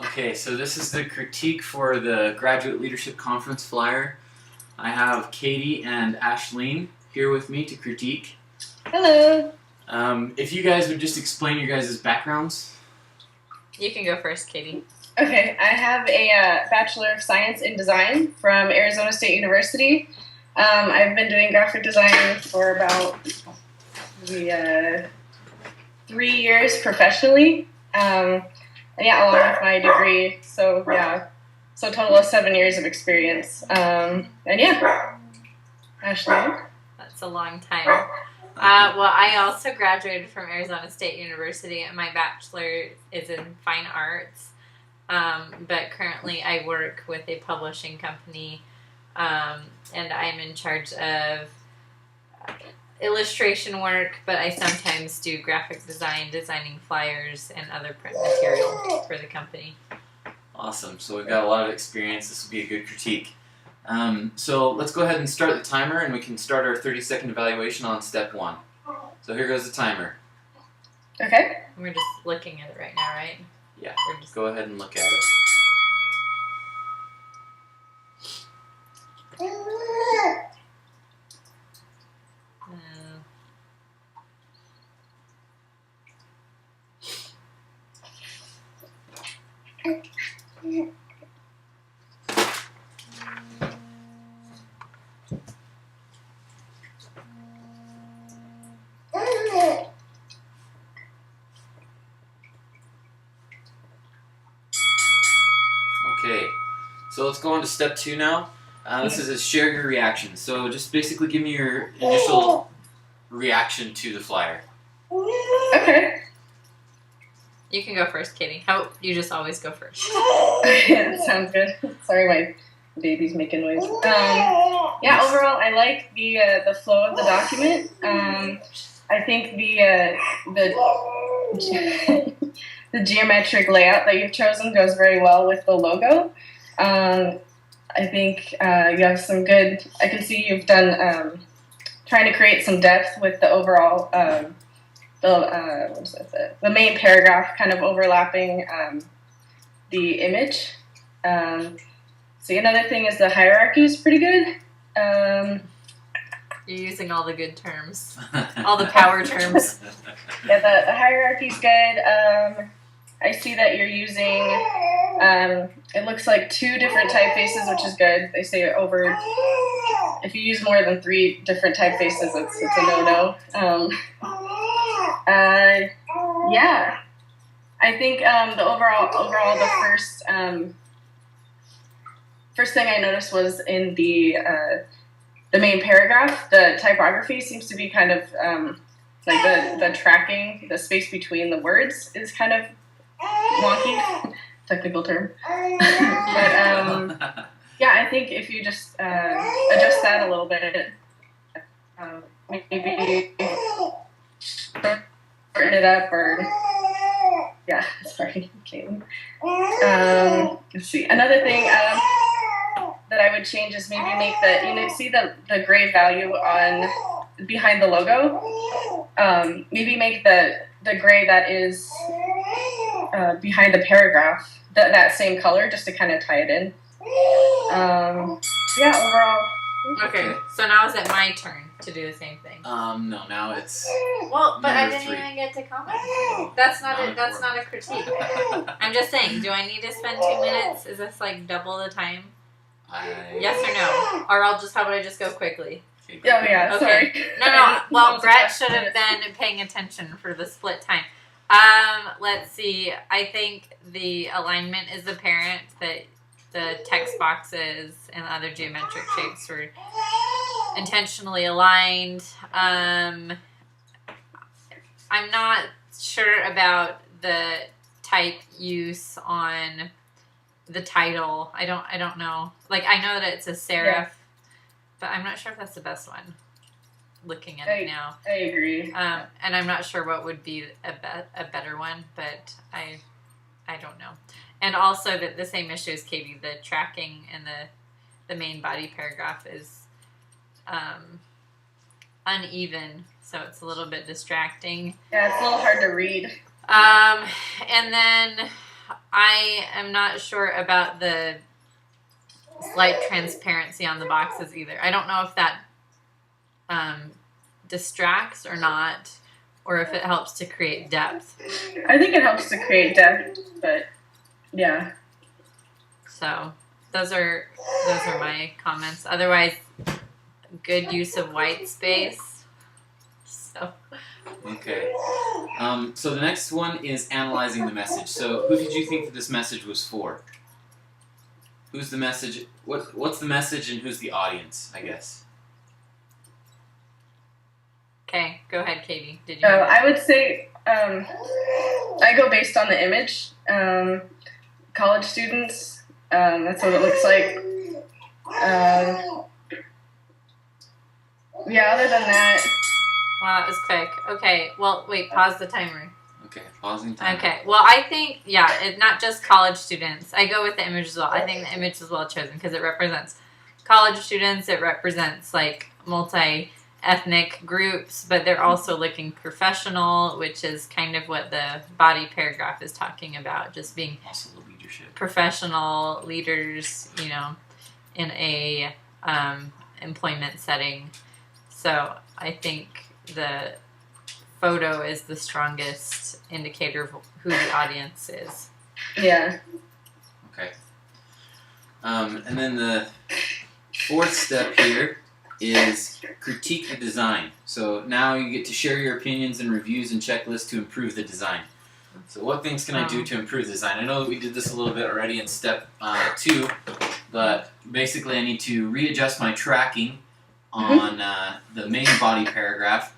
Okay, so this is the critique for the Graduate Leadership Conference flyer. I have Katie and Ashleen here with me to critique. Hello. If you guys would just explain your guys' backgrounds. You can go first, Katie. Okay, I have a Bachelor of Science in Design from Arizona State University. I've been doing graphic design for about 3 years professionally. Along with my degree. So a total of 7 years of experience. Ashley. That's a long time. Well, I also graduated from Arizona State University, and my bachelor is in fine arts. But currently I work with a publishing company, and I'm in charge of illustration work, but I sometimes do graphic design, designing flyers, and other print material for the company. Awesome. So we've got a lot of experience. This will be a good critique. So let's go ahead and start the timer, and we can start our 30-second evaluation on step 1. So here goes the timer. Okay. We're just looking at it right now, right? Yeah. We're just Go ahead and look at it. Okay, so let's go on to step 2 now. This is a share your reaction. So just basically give me your initial reaction to the flyer. Okay. You can go first, Katie. You just always go first. That sounds good. Sorry, my baby's making noise. Overall, I like the flow of the document. I think the geometric layout that you've chosen goes very well with the logo. I think you have some good. I can see you've done trying to create some depth with the overall. The main paragraph kind of overlapping the image. See, another thing is the hierarchy is pretty good. You're using all the good terms, all the power terms. Yeah, the hierarchy's good. I see that you're using, it looks like 2 different typefaces, which is good. They say if you use more than 3 different typefaces, it's a no-no. I think the overall the first thing I noticed was in the main paragraph, the typography seems to be kind of like the tracking, the space between the words is kind of wonky, technical term. But I think if you just adjust that a little bit, maybe shorten it up sorry, Caitlin. Let's see. Another thing that I would change is maybe make see the gray value on behind the logo. Maybe make the gray that is behind the paragraph that same color, just to kind of tie it in. Overall. Okay, so now is it my turn to do the same thing? No, now it's. Well, but I didn't 3. even get to comment. That's not a critique. I'm just saying, do I need to spend 2 minutes? Is this like double the time? Yes or no? Or how about I just go quickly? Oh yeah, okay. Sorry. No. Well, Brett should have been paying attention for the split time. Let's see. I think the alignment is apparent, that the text boxes and other geometric shapes were intentionally aligned. I'm not sure about the type use on the title. I don't know. Like, I know that it's a serif, but I'm not sure if that's the best one. Looking at it now, I agree. and I'm not sure what would be a better one, but I don't know. And also the same issue as Katie, the tracking in the main body paragraph is uneven, so it's a little bit distracting. Yeah, it's a little hard to read. And then I am not sure about the slight transparency on the boxes either. I don't know if that distracts or not, or if it helps to create depth. I think it helps to create depth, but yeah. So those are my comments. Otherwise, good use of white space. So Okay. So the next one is analyzing the message. So who did you think that this message was for? Who's the message? What's the message and who's the audience, I guess? okay, go ahead, Katie. Did you? I would say I go based on the image. College students, that's what it looks like. Yeah, other than that. Wow, that was quick. Okay, well, wait, pause the timer. Okay, pausing time. Okay, well, I think, not just college students. I go with the image as well. I think the image is well chosen because it represents college students. It represents, like, multi-ethnic groups, but they're also looking professional, which is kind of what the body paragraph is talking about, just being Also the leadership. professional leaders, in a employment setting. So I think the photo is the strongest indicator of who the audience is. Yeah. Okay. And then the fourth step here is critique the design. So now you get to share your opinions and reviews and checklists to improve the design. So what things can I do to improve the design? I know that we did this a little bit already in step 2, but basically I need to readjust my tracking on the main body paragraph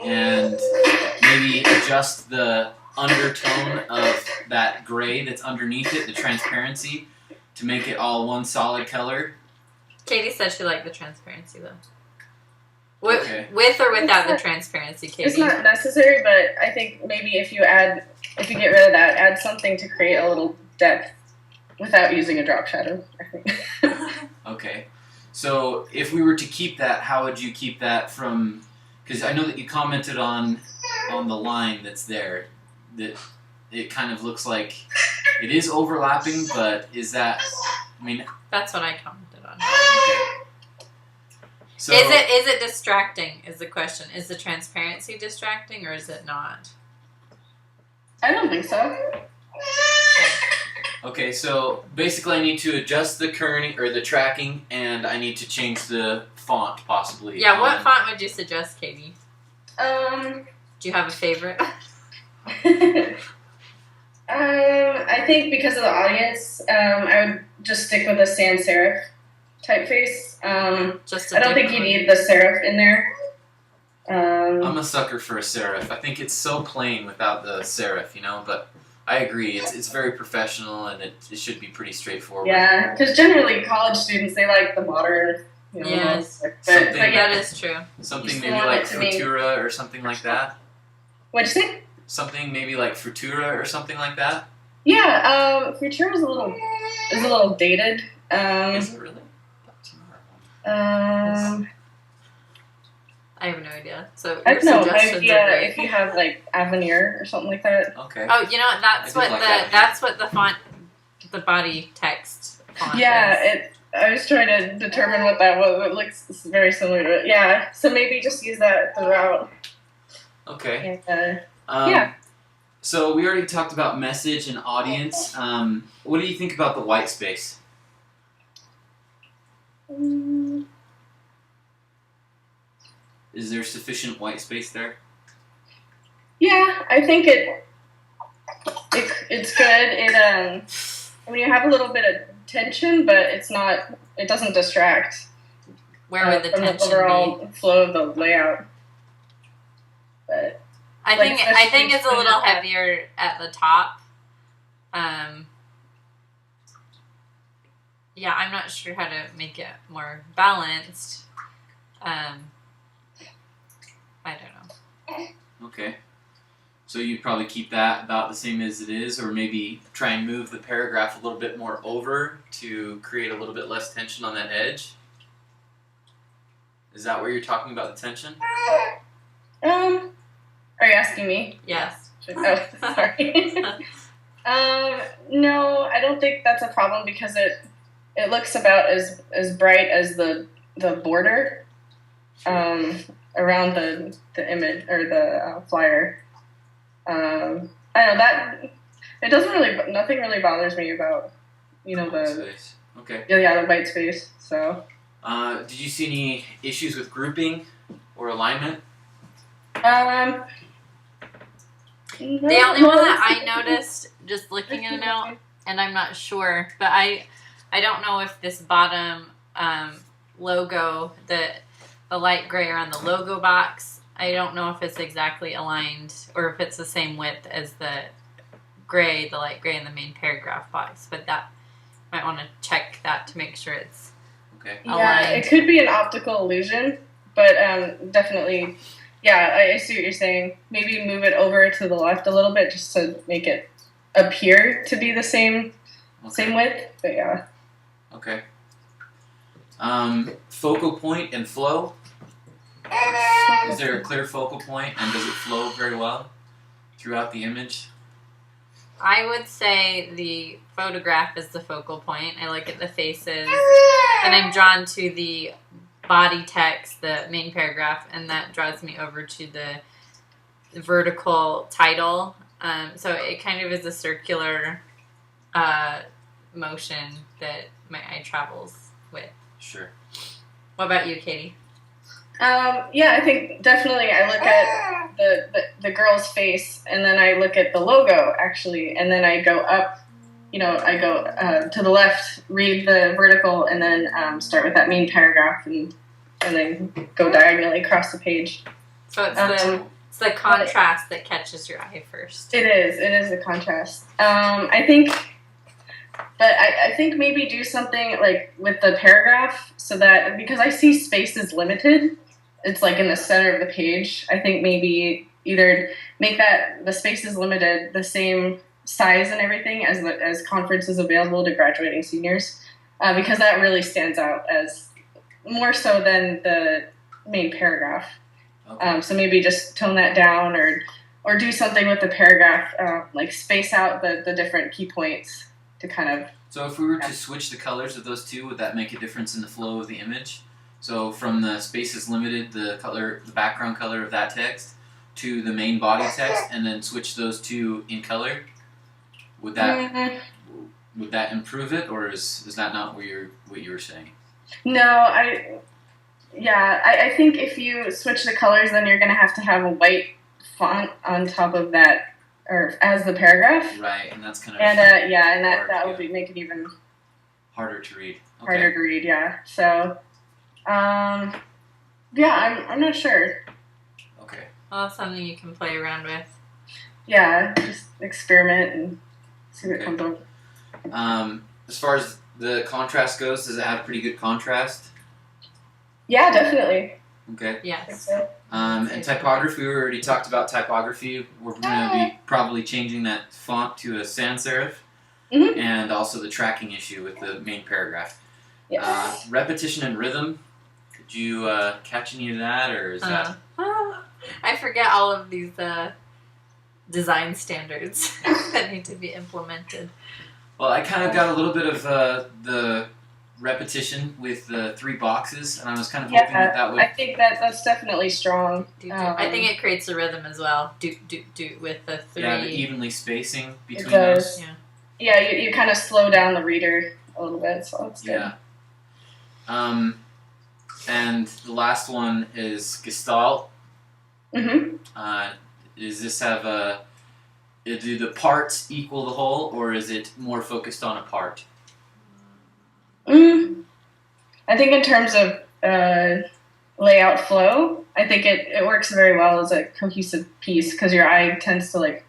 and maybe adjust the undertone of that gray that's underneath it, the transparency, to make it all one solid color. Katie said she liked the transparency, though. Okay. With or without the transparency, Katie? It's not necessary, but I think maybe if you get rid of that, add something to create a little depth without using a drop shadow, I think. Okay. So if we were to keep that, how would you keep that from... Because I know that you commented on the line that's there, that it kind of looks like it is overlapping, but is that... I mean... That's what I commented on. Okay. So, is it distracting, is the question. Is the transparency distracting, or is it not? I don't think so. Okay, so basically I need to adjust the kerning or the tracking, and I need to change the font possibly. Yeah, what font would you suggest, Katie? Do you have a favorite? I think because of the audience, I would just stick with a sans serif typeface. I don't think you need the serif in there. I'm a sucker for a serif. I think it's so plain without the serif, but I agree. It's very professional and it should be pretty straightforward. Yeah, because generally college students, they like the modern. Yes, but that is true. Something maybe like Futura or something like that. What'd you say? Something maybe like Futura or something like that. Yeah, Futura is a little dated. Is it really? I have no idea. So I don't know if you have like Avenir or something like that. Okay. Oh, you know what? That's what the font, the body text font is. I was trying to determine what that was. It looks very similar to it. Yeah, so maybe just use that throughout. Okay. And, yeah. So we already talked about message and audience. What do you think about the white space? Is there sufficient white space there? Yeah, I think it's good. You have a little bit of tension, but it doesn't distract. Where would the tension the overall flow of the layout? But I think it's a little heavier at the top. Yeah, I'm not sure how to make it more balanced. I don't know. Okay. So you'd probably keep that about the same as it is, or maybe try and move the paragraph a little bit more over to create a little bit less tension on that edge? Is that where you're talking about the tension? Are you asking me? Yes. Oh, sorry. No, I don't think that's a problem because it looks about as bright as the border around the image or the flyer. I know that it doesn't really nothing really bothers me about the space. Okay. Yeah, the white space. So. Did you see any issues with grouping or alignment? No, The only one that I noticed just looking at it now, and I'm not sure, but I don't know if this bottom logo, the light gray around the logo box, I don't know if it's exactly aligned or if it's the same width as the light gray in the main paragraph box, but that might want to check that to make sure it's aligned. Yeah, it could be an optical illusion, but definitely, yeah, I see what you're saying. Maybe move it over to the left a little bit just to make it appear to be the same width, but yeah. Okay. Focal point and flow. Is there a clear focal point, and does it flow very well throughout the image? I would say the photograph is the focal point. I look at the faces, and I'm drawn to the body text, the main paragraph, and that draws me over to the vertical title. So it kind of is a circular motion that my eye travels with. Sure. What about you, Katie? Yeah, I think definitely I look at the girl's face, and then I look at the logo, actually, and then I go up, I go to the left, read the vertical, and then start with that main paragraph, and then go diagonally across the page. So it's the contrast that catches your eye first. It is the contrast. I think maybe do something like with the paragraph so that, because I see space is limited, it's like in the center of the page. I think maybe either make that the space is limited the same size and everything as conferences available to graduating seniors, because that really stands out as more so than the main paragraph. Okay. So maybe just tone that down or do something with the paragraph, like space out the different key points to kind of. So if we were to switch the colors of those two, would that make a difference in the flow of the image? So from the space is limited, the background color of that text, to the main body text, and then switch those two in color, would that improve it, or is that not what you were saying? No, I think if you switch the colors, then you're going to have a white font on top of that, or as the paragraph. Right, and that's kind of that would make it even harder to read. Okay. Harder to read, yeah. So, I'm not sure. Okay. Well, that's something you can play around with. Yeah, just experiment and see what comes up. As far as the contrast goes, does it have pretty good contrast? Yeah, definitely. Okay. Yes. And typography, we already talked about typography. We're going to be probably changing that font to a sans serif, and also the tracking issue with the main paragraph. Yes. Repetition and rhythm. Did you catch any of that, or is that? I forget all of these design standards that need to be implemented. Well, I kind of got a little bit of the repetition with the 3 boxes, and I was kind of hoping that would. I think that's definitely strong. I think it creates a rhythm as well. Do with the 3. Yeah, the evenly spacing between those. Yeah, you kind of slow down the reader a little bit, so that's good. Yeah. And the last one is Gestalt. Mm-hmm. Does this have do the parts equal the whole, or is it more focused on a part? I think in terms of layout flow, I think it works very well as a cohesive piece because your eye tends to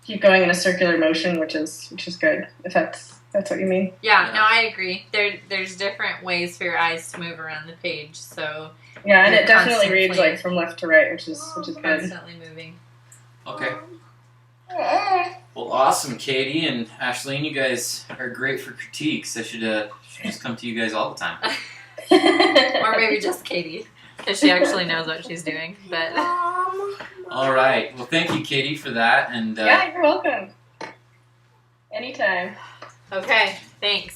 keep going in a circular motion, which is good, if that's what you mean. Yeah, no, I agree. There's different ways for your eyes to move around the page, so yeah, and it definitely reads from left to right, which is good. Constantly moving. Okay. Well, awesome, Katie and Ashleen. You guys are great for critiques. I should just come to you guys all the time. Or maybe just Katie, because she actually knows what she's doing. But all right. Well, thank you, Katie, for that. And yeah, you're welcome. Anytime. Okay, thanks.